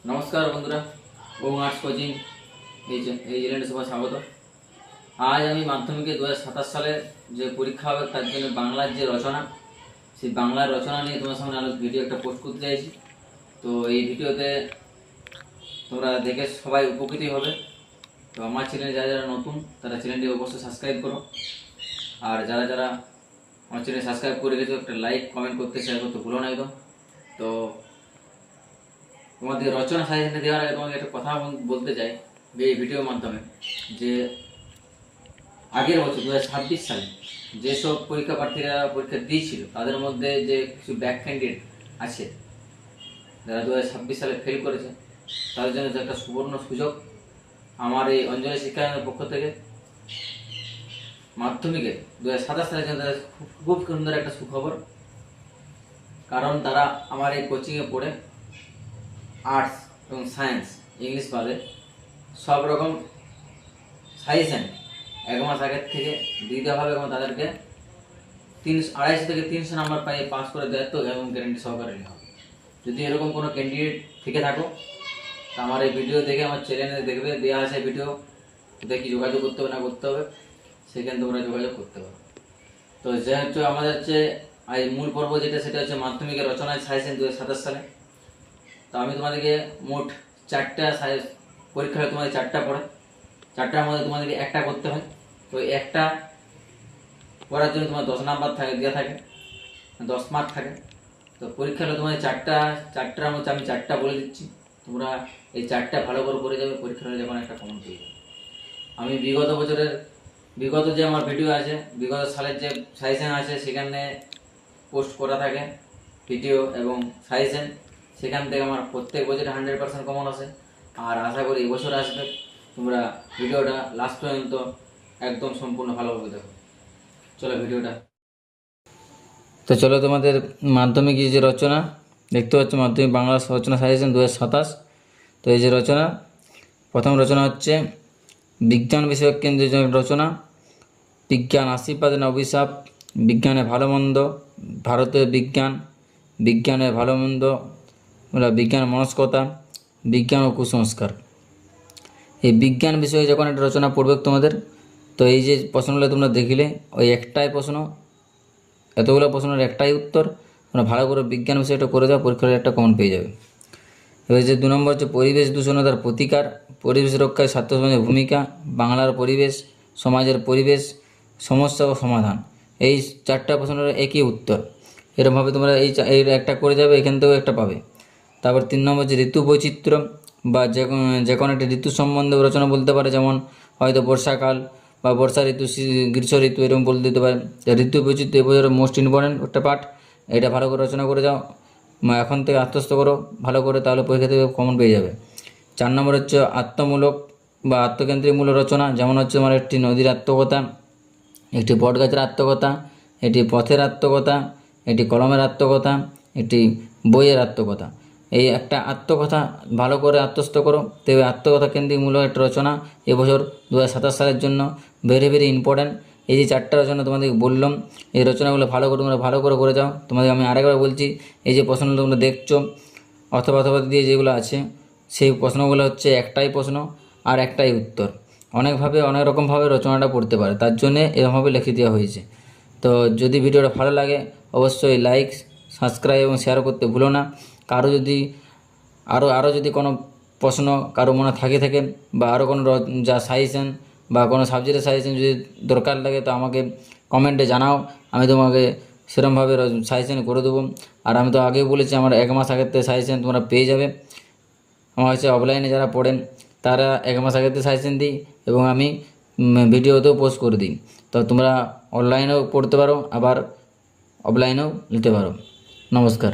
নমস্কার বন্ধুরা, ওম arts coaching এই চ্যানেলে সবাই স্বাগত। আজ আমি মাধ্যমিকে 2027 সালে যে পরীক্ষা হবে তার জন্য বাংলার যে রচনা, সেই বাংলার রচনা নিয়ে তোমার সামনে আরো ভিডিও একটা পোস্ট করতে চাইছি। তো এই ভিডিওতে তোমরা দেখে সবাই উপকৃত হবে। তো আমার চ্যানেলে যারা যারা নতুন তারা চ্যানেলটি অবশ্যই সাবস্ক্রাইব করো, আর যারা যারা আমার চ্যানেল সাবস্ক্রাইব করে গেছো একটা লাইক কমেন্ট করতে শেয়ার করতে ভুলো না একদম। তো তোমাদের রচনা সাজেশনটা দেওয়ার আগে তোমাকে একটা কথা বলতে চাই এই ভিডিওর মাধ্যমে, যে আগের বছর 2026 সালে যেসব পরীক্ষা প্রার্থীরা পরীক্ষা দিয়েছিল তাদের মধ্যে যে কিছু ব্যাক ক্যান্ডিডেট আছে যারা 2026 সালে ফেল করেছে, তাদের জন্য একটা সুবর্ণ সুযোগ। আমার এই অঞ্জলি শিক্ষায়নের পক্ষ থেকে মাধ্যমিকে 2027 সালের জন্য তাদের খুব সুন্দর একটা সুখবর, কারণ তারা আমার এই কোচিংয়ে পড়ে আর্টস এবং সায়েন্স ইংলিশ বাদে সব রকম সাজেশন 1 মাস আগের থেকে দিতে হবে এবং তাদেরকে 250 থেকে 300 নাম্বার পাইয়ে পাস করে দেওয়ার তো এবং গ্যারেন্টি সহকারে নেওয়া হবে। যদি এরকম কোনো ক্যান্ডিডেট থেকে থাকো তা আমার এই ভিডিও দেখে আমার চ্যানেলে দেখবে দেওয়া আছে ভিডিও, দেখি যোগাযোগ করতে হবে না করতে হবে, সেখানে তোমরা যোগাযোগ করতে পারো। তো যেহেতু আমাদের হচ্ছে এই মূল পর্ব যেটা সেটা হচ্ছে মাধ্যমিকের রচনায় সাজেশন 2027 সালে। তো আমি তোমাদেরকে মোট 4টা পরীক্ষা হয়, তোমাদের 4টা পড়ে 4টার মধ্যে তোমাদেরকে একটা করতে হয়। তো একটা করার জন্য তোমার 10 নাম্বার দেওয়া থাকে, 10 মার্ক থাকে। তো পরীক্ষা হলে তোমাদের 4টার মধ্যে আমি 4টা বলে দিচ্ছি, তোমরা এই 4টা ভালো করে পড়ে যাবে, পরীক্ষা হলে যখন একটা কমন পেয়ে যাবে। আমি বিগত যে আমার ভিডিও আছে, বিগত সালের যে সাজেশন আছে সেখানে পোস্ট করা থাকে ভিডিও এবং সাজেশন, সেখান থেকে আমার প্রত্যেক বছরে 100% কমন আসে, আর আশা করি এবছর আসবে। তোমরা ভিডিওটা লাস্ট পর্যন্ত একদম সম্পূর্ণ ভালোভাবে দেখো। চলো ভিডিওটা। তো চলো তোমাদের মাধ্যমিক যে রচনা দেখতে পাচ্ছ, মাধ্যমিক বাংলা রচনা সাজেশন 2027। তো এই যে রচনা, প্রথম রচনা হচ্ছে বিজ্ঞান বিষয়ক কেন্দ্রীয় রচনা, বিজ্ঞান আশীর্বাদ না অভিশাপ, বিজ্ঞানের ভালো মন্দ, ভারতের বিজ্ঞান, বিজ্ঞানের ভালো মন্দ, বিজ্ঞান মনস্কতা, বিজ্ঞান ও কুসংস্কার। এই বিজ্ঞান বিষয়ে যখন একটা রচনা পড়বে তোমাদের, তো এই যে প্রশ্নগুলো তোমরা দেখিলে ওই একটাই প্রশ্ন, এতগুলো প্রশ্নের একটাই উত্তর। তোমরা ভালো করে বিজ্ঞান বিষয়টা করে যাও, পরীক্ষার একটা কমন পেয়ে যাবে। এবার যে 2 নম্বর হচ্ছে পরিবেশ দূষণতার প্রতিকার, পরিবেশ রক্ষায় ছাত্র সমাজের ভূমিকা, বাংলার পরিবেশ, সমাজের পরিবেশ, সমস্যা ও সমাধান। এই 4টা প্রশ্নের একই উত্তর। এরকমভাবে তোমরা এই একটা করে যাবে, এখান থেকেও একটা পাবে। তারপর 3 নম্বর হচ্ছে ঋতু বৈচিত্র্য বা যে কোনো একটা ঋতু সম্বন্ধে রচনা বলতে পারে, যেমন হয়তো বর্ষাকাল বা বর্ষা ঋতু, গ্রীষ্ম ঋতু, এরকম বলতে দিতে পারে। ঋতু বৈচিত্র্য এবছর মোস্ট ইম্পর্টেন্ট একটা পার্ট, এটা ভালো করে রচনা করে যাও, এখন থেকে আত্মস্থ করো ভালো করে, তাহলে পরীক্ষা থেকে কমন পেয়ে যাবে। 4 নম্বর হচ্ছে আত্মমূলক বা আত্মকেন্দ্রিক মূল রচনা, যেমন হচ্ছে আমার একটি নদীর আত্মকথা, একটি বটগাছের আত্মকথা, এটি পথের আত্মকথা, এটি কলমের আত্মকথা, এটি বইয়ের আত্মকথা। এই একটা আত্মকথা ভালো করে আত্মস্থ করো। তবে আত্মকথা কেন্দ্রিক মূলক একটা রচনা এবছর 2027 সালের জন্য ভেরি ভেরি ইম্পর্ট্যান্ট। এই যে 4টা রচনা তোমাদেরকে বললাম, এই রচনাগুলো তোমরা ভালো করে যাও। তোমাদের আমি আরেকবার বলছি, এই যে প্রশ্নগুলো তোমরা দেখছো অথবা দিয়ে যেগুলো আছে, সেই প্রশ্নগুলো হচ্ছে একটাই প্রশ্ন আর একটাই উত্তর। অনেকভাবে অনেক রকমভাবে রচনাটা পড়তে পারে, তার জন্যে এরকমভাবে লিখে দেওয়া হয়েছে। তো যদি ভিডিওটা ভালো লাগে অবশ্যই লাইক, সাবস্ক্রাইব এবং শেয়ার করতে ভুলো না। কারো যদি আরও যদি কোনো প্রশ্ন কারো মনে থাকে বা আরও কোনো যা সাজেশন বা কোনো সাবজেক্টের সাজেশন যদি দরকার লাগে, তো আমাকে কমেন্টে জানাও, আমি তোমাকে সেরকমভাবে সাজেশন করে দেবো। আর আমি তো আগেই বলেছি আমার 1 মাস আগের থেকে সাজেশন তোমরা পেয়ে যাবে। আমার হচ্ছে অফলাইনে যারা পড়েন তারা 1 মাস আগের থেকে সাজেশন দিই এবং আমি ভিডিওতেও পোস্ট করে দিই। তো তোমরা অনলাইনেও পড়তে পারো, আবার অফলাইনেও নিতে পারো। নমস্কার।